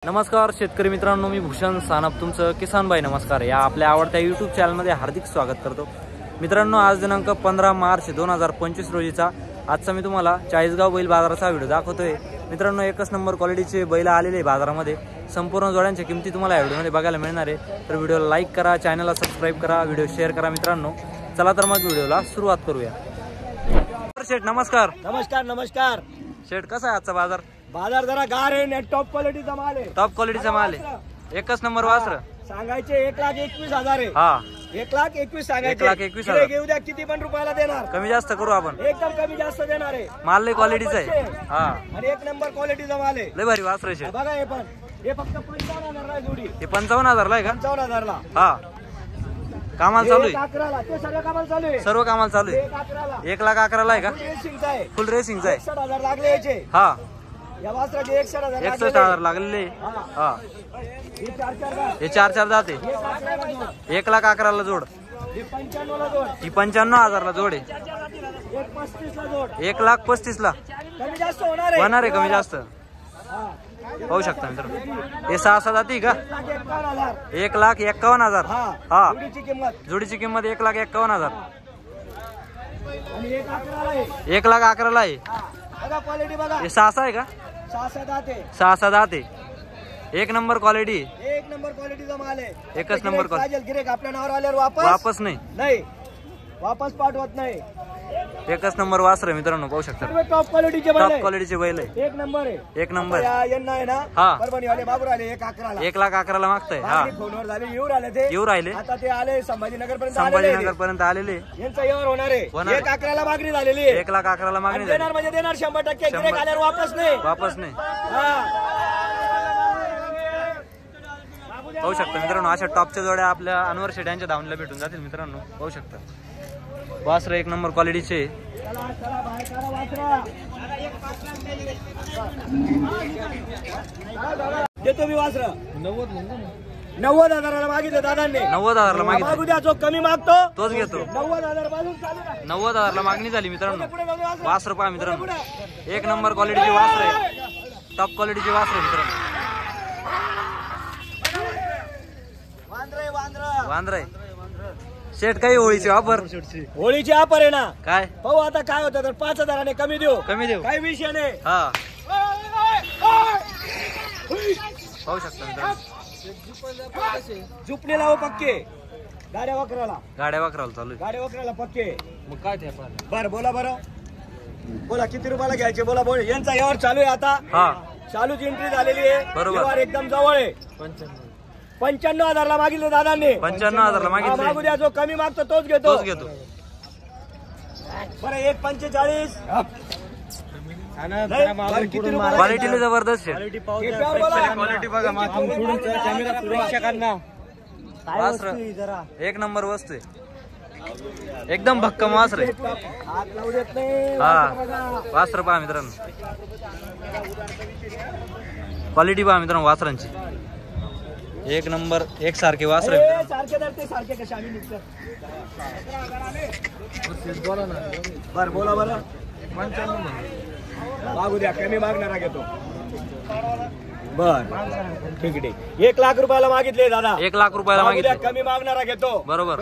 नमस्कार शेतकरी मित्रांनो, मी भूषण सानप तुमचं किसान भाई नमस्कार या आपल्या आवडत्या यूट्यूब चॅनलमध्ये हार्दिक स्वागत करतो। मित्रांनो, आज दिनांक 15 मार्च 2025 रोजीचा आजचा मी तुम्हाला चाळीसगाव बैल बाजाराचा व्हिडिओ दाखवतोय। मित्रांनो, एकच नंबर क्वालिटीचे बैल आलेले बाजारामध्ये संपूर्ण जोड्यांच्या किमती तुम्हाला या व्हिडिओमध्ये बघायला मिळणार आहे। तर व्हिडिओला लाईक करा, चॅनलला सबस्क्राइब करा, व्हिडिओ शेअर करा। मित्रांनो, चला तर मग व्हिडिओला सुरुवात करूया। शेठ नमस्कार। नमस्कार नमस्कार शेठ, कसा आहे आजचा बाजार? बाजार जरा गार आहे, टॉप क्वालिटीचा माल आहे। टॉप क्वालिटीचा माल आहे, एकच नंबर वासर सांगायचे 1,21,000 आहे। हा, 1,21,000 सांगायचे। 1,21,000 घेऊ द्या, किती पण रुपयाला देणार, कमी जास्त करू आपण, एकदम कमी जास्त देणार आहे। माल लय क्वालिटीचा आहे। हा, आणि एक नंबर क्वालिटीचा माल आहे, लय भारी वासर आहे। बघा हे पण, हे फक्त 55,000 ला जोडी। हे 55,000 ला आहे का? 55,000 ला। हा, कामाला चालू आहे, 1,11,000 ते सगळं कामाला चालू आहे, सर्व कामाला चालू आहे। 1,11,000 1,11,000 आहे का? रेसिंगचा आहे, फुल रेसिंगचा आहे। 61,000 लागले याचे। हा, या वासराचे 61,000 61,000 लागलेले। हा, हे 4-4 ला, हे 4-4 जाते। हे 11,000 ला जोड, 1,11,000 ला जोड, हे 95 ला जोड, ही 95,000 ला जोड आहे। हे 35 ला जोड, 1,35,000 ला कमी जास्त होणार आहे, होणार आहे, कमी जास्त हा। पाहू शकता मित्रांनो। हे 6-6 जाती का? 1,51,000 1,51,000। हा, हा, जोडीची किंमत। जोडीची किंमत 1,51,000। आणि 1,11,000 आहे, 1,11,000 आहे। बघा क्वालिटी बघा, हे 6-6 आहे का? 6-7 आहे, 6-6 जाते, एक नंबर क्वालिटी, एक नंबर क्वालिटीचा माल आहे। एकच नंबर क्वालिटी। गिरेक आपल्या नावावर आल्यावर वापस नाही, नाही, वापस पाठवत नाही। एकच नंबर वासर आहे मित्रांनो, पाहू शकता। सर्व टॉप क्वालिटीचे बैल टॉप आहे, क्वालिटीचे बैल आहे, एक नंबर आहे, एक नंबर। यांना आहे ना, हा, परभणी वाले बाबूर आले 1,11,000 ला, 1,11,000 ला मागताय। हा, फोनवर झाले, येऊ राहिले ते, येऊ राहिले, आता ते आले संभाजीनगर पर्यंत, संभाजीनगर पर्यंत आलेले। यांचा यावर होणार आहे, होणार आहे। 1,11,000 ला मागणी झालेली आहे, 1,11,000 ला मागणी देणार झाली, म्हणजे देणार 100%। गिरेक आल्यावर वापस नाही, वापस नाही। हा। पाहू शकता मित्रांनो, अशा टॉपच्या जोड्या आपल्या अनवर शेट यांच्या धावणीला भेटून जातील मित्रांनो, पाहू शकता। वासर एक नंबर क्वालिटीचे। चला चला बाहेर काढा वासरा, देतो मी वासरा 90,000 ला मागितलं दादांनी, 90,000 ला मागितलं, मागू द्या, जो कमी मागतो तोच घेतो। 90,000 पासून चालू आहे। 90,000 ला मागणी झाली मित्रांनो। वासर पहा मित्रांनो, एक नंबर क्वालिटीचे वासर आहे, टॉप क्वालिटीचे वासर आहे मित्रांनो। वांद्र आहे शेठ, काही होळीची ऑफर? होळीची ऑफर आहे ना, काय पाहू आता काय होतं, तर 5,000 कमी देऊ, कमी देऊ, काही विषय नाही। हा, पाहू शकता मित्रांनो। झुपणी लावू पक्के, गाड्या वकराला, गाड्या वाकराला चालू आहे, गाड्या वकराला पक्के। मग काय ते बरं बोला, बरं बोला, किती रुपयाला घ्यायचे बोला, बोल। यांचा यावर चालू आहे आता, हा, चालूची एंट्री झालेली आहे, बरोबर। यावर एकदम जवळ आहे। 95,000 ला मागितलं दादांनी, 95,000 ला मागितलं, मागू द्या, जो कमी मागतो तोच घेतो, तोच घेतो। बरं 1,45,000 किती रुपयाला क्वालिटीला जबरदस्त आहे, क्वालिटी बघा, वासर एक नंबर वस्तू आहे, एकदम भक्कम वासर आहे। हात लावू देत नाही, हा, वासर पहा मित्रांनो, क्वालिटी पहा मित्रांनो वासरांची, एक नंबर एक सारखे वासर आहे मित्रांनो। सारखे धरते, सारखे कशा आम्ही निघतो। बरं बोला, बरं मागू द्या, कमी मागणारा घेतो। बर ठीक आहे, 1,00,000 रुपयाला मागितले दादा, 1,00,000 रुपयाला मागू द्या, मागितले, कमी मागणारा घेतो, बरोबर।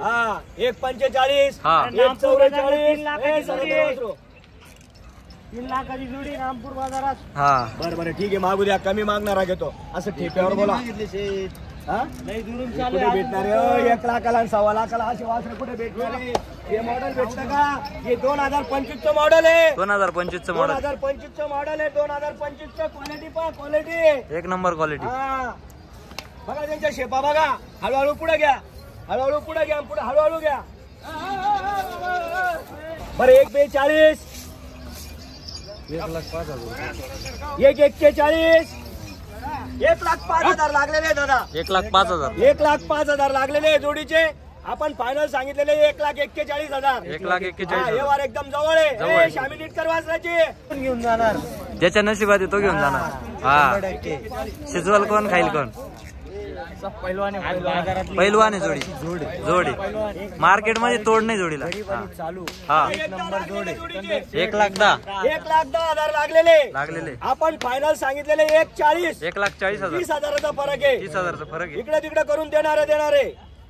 हा, 1,45,000 हा, 1,44,000 3,00,000ची जोडी रामपूर बाजारात। हा, बरं बरं ठीक आहे, मागू द्या, कमी मागणारा घेतो, असं ठेप्यावर बोला। हा, कुठे भेटणार आहे? 1,00,000 आणि 1,25,000 असे वासरे कुठे भेटणार आहे? हे मॉडेल भेटतं का? हे 2025 चं मॉडेल आहे, 2025 चं मॉडेल, 2025 चं मॉडेल आहे, 2025 चं क्वालिटी पहा, क्वालिटी एक नंबर क्वालिटी। हा, बघा त्यांच्या शेपा बघा, हळूहळू पुढे घ्या, हळूहळू पुढे घ्या, पुढे हळूहळू घ्या। बरं 1,42,000 1,41,000 1,05,000 लागलेले दादा, 1,05,000 1,05,000 लागलेले जोडीचे। आपण फायनल सांगितलेले 1,41,000 1,41,000 हे वार एकदम जवळ आहे, शामी नीट कर वासराची, घेऊन जाणार ज्याच्या नशिबात तो घेऊन जाणार। हा, शिजवाल कोण खाईल कोण, पैलवान पैलवान आहे जोडी मार्केट मध्ये तोड नाही जोडीला चालू हा नंबर जोड 1,10,000 1,10,000 लागलेले आपण फायनल सांगितलेले 1,40,000 1,40,000 30,000चा फरक आहे 30,000चा फरक आहे इकडे तिकडे करून देणारे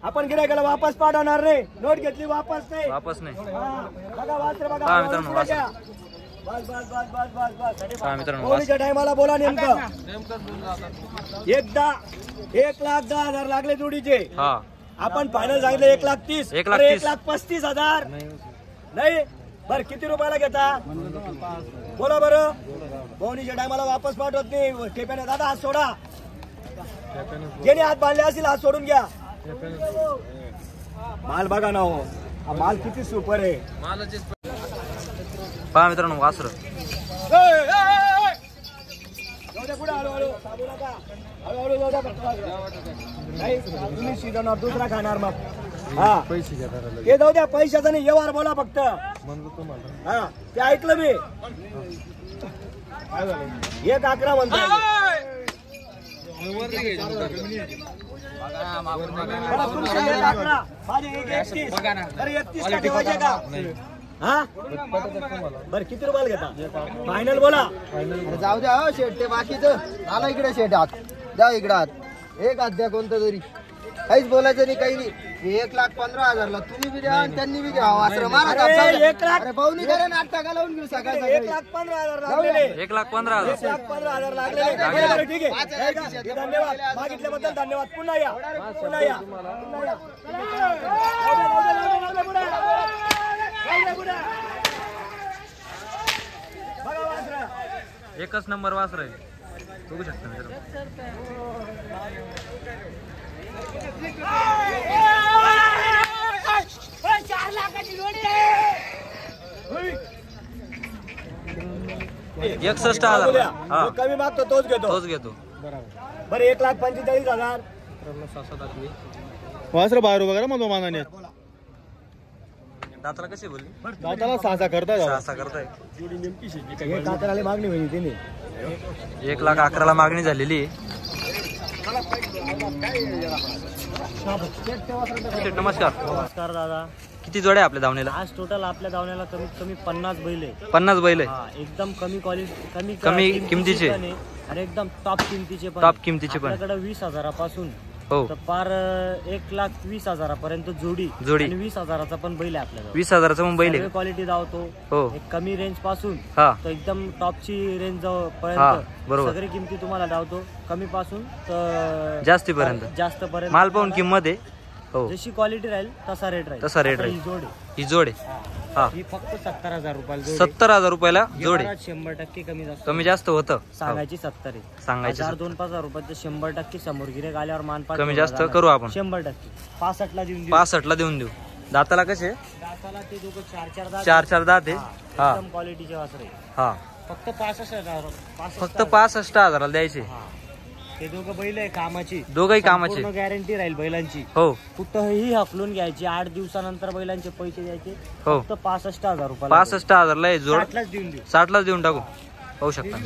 आपण गिऱ्हाईकाला वापस पाठवणार नाही नोट घेतली वापस नाही बघा वासरे बघा हा मित्रांनो होळीच्या टायमाला बोला नेमकं एकदा 1,10,000 लागले जोडीचे हा आपण फायनल सांगितलं 1,30,000 1,35,000 नाही बर किती रुपयाला घेता बोला बरं होळीच्या टायमाला वापस पाठवत नाही ठेप्याने दादा हात सोडा ज्याने हात बांधले असतील हात सोडून घ्या माल बघा ना हो हा माल किती सुपर आहे पहा मित्रांनो वासर तुम्ही सीजनवर दुसरा खाणार मग हा हे जाऊ द्या पैशाचा नाही व्यवहार बोला फक्त हा ते ऐकलं मी 1,11 म्हणतो बर किती रुपयाला घेता फायनल बोला जाऊ द्या हो शेट ते बाकीच आला इकडे शेट हात द्या इकडे हात एक हात द्या कोणतं तरी काहीच बोलायचं नाही काही नाही 1,15,000 तुम्ही बी द्या आणि त्यांनी बी द्या वासरं मारा अरे पाहुणी करा ना 8 टाका लावून घेऊ सकाळ 1,15,000 लागलेले 1,15,000 1,15,000 लागलेले ठीक आहे धन्यवाद मागितल्याबद्दल धन्यवाद पुन्हा या एकच नंबर वासर आहे बघू शकता मित्रांनो कमी मागतो तोच घेतो बरं 1,45,000 वासर 12 रुपये करा मग मानाने दाताला कशी बोलली दाताला 6 करताय 6 करताय कातराला मागणी होईल तिने 1,11,000 मागणी झालेली नमस्कार दादा किती जोड्या आपल्या धावणीला आज टोटल आपल्या धावण्याला कमीत कमी 50 बैल आहे 50 बैल आहे एकदम कमी क्वालिटी कमी किमतीचे आणि एकदम टॉप किमतीचे पण पण आपल्याकडे 20,000 पासून हो तर पार 1,20,000 पर्यंत जोडी आणि 20,000चा पण बैल आहे आपल्याकडे 20,000चा पण बैल आहे क्वालिटी धावतो हो एक कमी रेंज पासून हा तर एकदम टॉपची रेंज पर्यंत सगळी किमती तुम्हाला धावतो कमी पासून तर जास्त पर्यंत माल पाहून किंमत आहे हो जशी क्वालिटी राहील तसा रेट राहील ही जोड हा ही फक्त 70,000 रुपयाला 70,000 रुपयाला जोडी 100% कमी जास्त होतं सांगायची 70 आहे सांगायची 2,000-5,000 रुपयाचं 100% समोर गिऱ्हाईक आल्यावर मानपान कमी जास्त करू आपण 100% 65ला देऊन 65ला देऊन देऊ दाताला कसे दाताला ते दोघं 4 दात आहे हा एकदम क्वालिटीचे वासरे हा फक्त 65,000 फक्त 65,000 द्यायचे ते दोघं बैल आहे कामाची दोघंही कामाची गॅरंटी राहील बैलांची हो कुठंही हकलून घ्यायची 8 दिवसानंतर बैलांचे पैसे द्यायचे हो फक्त 65,000 रुपये 65,000 ला जोड 60लाच देऊन देऊ 60लाच देऊन टाकू पाहू शकता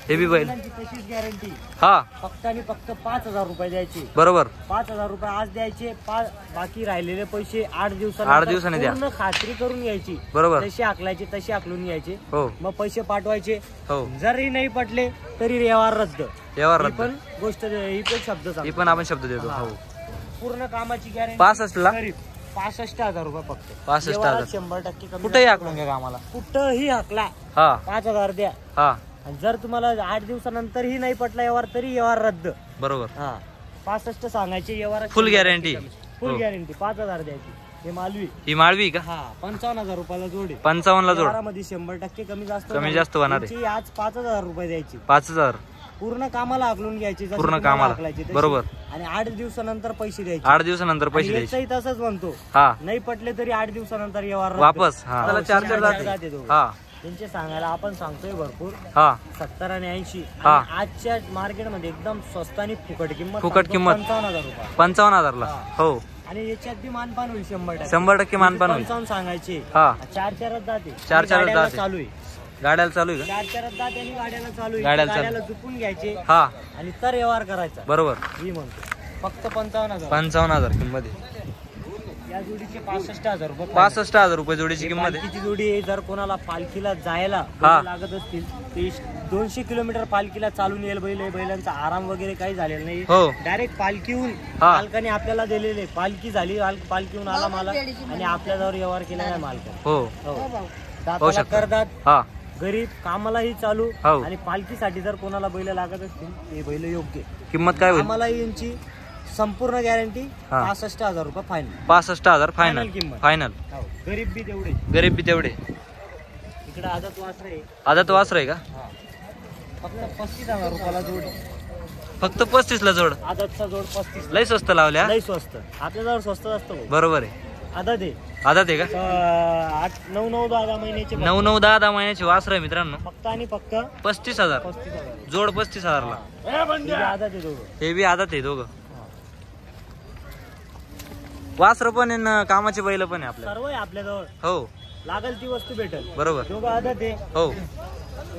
हे बी बैल तशीच गॅरंटी हा फक्त आणि फक्त 5,000 रुपये द्यायचे बरोबर 5,000 रुपये आज द्यायचे बाकी राहिलेले पैसे 8 दिवसांनी द्या पूर्ण खात्री करून घ्यायची बरोबर जशी आखलायची तशी आखलून घ्यायची हो मग पैसे पाठवायचे हो जरी नाही पटले तरी व्यवहार रद्द पण गोष्ट ही पण शब्द ही पण आपण शब्द देतो हो पूर्ण कामाची गॅरंटी 65ला 65,000 रुपये फक्त 65,000 100% कमी कुठेही हाकलून घ्या आम्हाला कुठंही हाकला हा 5,000 द्या हा आणि जर तुम्हाला 8 दिवसानंतरही नाही पटला व्यवहार तरी व्यवहार रद्द बरोबर हा 65 सांगायचे व्यवहार फुल गॅरंटी फुल गॅरंटी 5,000 द्यायची हे मालवी ही माळवी का हा 55,000 रुपयाला जोड 55ला जोड मध्ये 100% कमी जास्त होणार आहे आज 5,000 रुपये द्यायची 5,000 पूर्ण कामाला हाकलून घ्यायची पूर्ण कामाला बरोबर आणि 8 दिवसानंतर पैसे द्यायचे 8 दिवसानंतर पैसे द्यायचे तसंच म्हणतो हा नाही पटले तरी 8 दिवसानंतर व्यवहार वापस हा त्याला 4 जाते हा त्यांचे सांगायला आपण सांगतोय भरपूर हा 70 आणि 80 हा आजच्या मार्केटमध्ये एकदम स्वस्त आणि फुकट किंमत 55,000 रुपये 55,000ला हो आणि याच्यात बी मानपान होईल 100% मानपान होईल 55 सांगायचे हा 4 जाते 4 चालू आहे गाड्याला चालू आहे का? 4 दात त्यांनी गाड्याला चालू आहे. गाड्याला चालू. गाड्याला झुपून घ्यायचे हा आणि तर व्यवहार करायचा. बरोबर. ही म्हणतो फक्त 55,000. 55,000 किंमत आहे. या जोडीचे 65,000 रुपये. 65,000 रुपये जोडीची किंमत आहे. पालखीची जोडी आहे. जर कोणाला पालखीला जायला हा. बैल लागत असतील ते 200 किलोमीटर पालखीला चालून येईल बैल. बैलांचा आराम वगैरे काही झालेला नाही. हो डायरेक्ट पालखीहून हा. मालकाने आपल्याला दिलेले. पालखी झाली, पालखीहून आला मालक आणि आपल्याजवळ व्यवहार केलेला मालक. हो हो. पाहू दाताला शकता. करतात, हा गरीब, कामालाही चालू हो. आणि पालखीसाठी जर कोणाला बैल लागत असतील ते बैल योग्य. किंमत काय होईल? आम्हाला यांची संपूर्ण गॅरंटी हा. 65,000 रुपये फायनल. 65,000 फायनल. Final किंमत. फायनल. गरीब बी तेवढे. गरीब बी तेवढे. इकडे आदत वासर आहे. आदत वासर आहे का? फक्त 35,000 रुपयाला जोड. फक्त 35 ला जोड. आदतचा जोड 35. लय स्वस्त लावल्या. लई स्वस्त. आपल्याजवळ स्वस्त असतं. बरोबर आहे. आदत आहे. आदत आहे का? 9-10 महिन्याचे. 9-10 महिन्याची वासर आहे मित्रांनो. फक्त आणि फक्त 35,000 35,000 जोड. 35,000 ला आदत आहे दोघं. हे बी आदत आहे दोघं. वासर पण आहे ना, कामाचे बैल पण आहे आपल्याला. सर्व आहे आपल्याजवळ. हो लागेल ती वस्तू भेटेल. बरोबर. दोघं आदत आहे. हो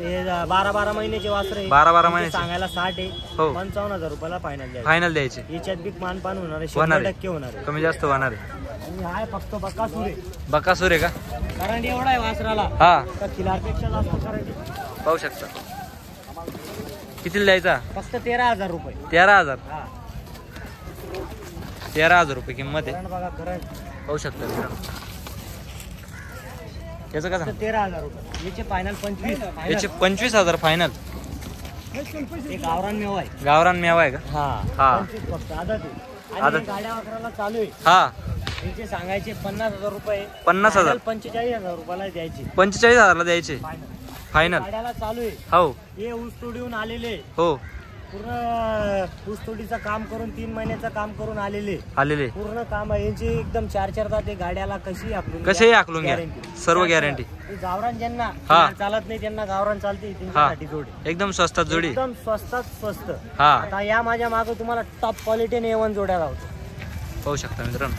हे 12 महिन्याचे वासर आहे. 12 महिन्याचे. सांगायला 60 आहे. हो. 55,000 रुपयाला फायनल द्यायचं. फायनल द्यायचे. याच्यात बी मानपान होणार आहे. होणार 100% होणार आहे. आहे. कमी जास्त होणार आहे. आणि हाय फक्त बकासूर आहे. बकासूर आहे का? कारण एवढा आहे वासराला. हा तर खिलारपेक्षा जास्त करंट. पाहू शकता. कितीला द्यायचा? फक्त 13,000 रुपये. 13,000. हा 13,000 रुपये किंमत आहे. करंट बघा करंट. पाहू शकता मित्रांनो. याचं का फक्त सांग? 13,000 रुपये. याचे फायनल 25. याचे 25,000 फायनल. एक गावरान मेवा आहे. गावरान मेवा आहे का? हा हा. 25 फक्त आदत आहे. आणि आदत. हे गाड्या वासराला चालू आहे. हा याचे सांगायचे 50,000 रुपये. 50,000. 45,000 रुपयाला द्यायचे 45,000 ला द्यायचे फायनल. फायनल. गाड्याला चालू आहे. हो हे ऊस तोडून आलेले. हो पूर्ण ऊसतोडीचं काम करून 3 महिन्याचं काम करून आलेले. आलेले. पूर्ण काम आहे यांची. एकदम 4 दात गाड्याला कशी आखलून कसेही आखलून घ्या. Guarantee. सर्व गॅरंटी. गावरान ज्यांना हा. चालत नाही त्यांना गावरान चालते. हा त्यांच्यासाठी जोडी एकदम स्वस्तात जोडी. एकदम स्वस्तात स्वस्त. हा आता या माझ्या मागे तुम्हाला टॉप क्वालिटीने A1 जोड्या लावतो. पाहू शकता मित्रांनो.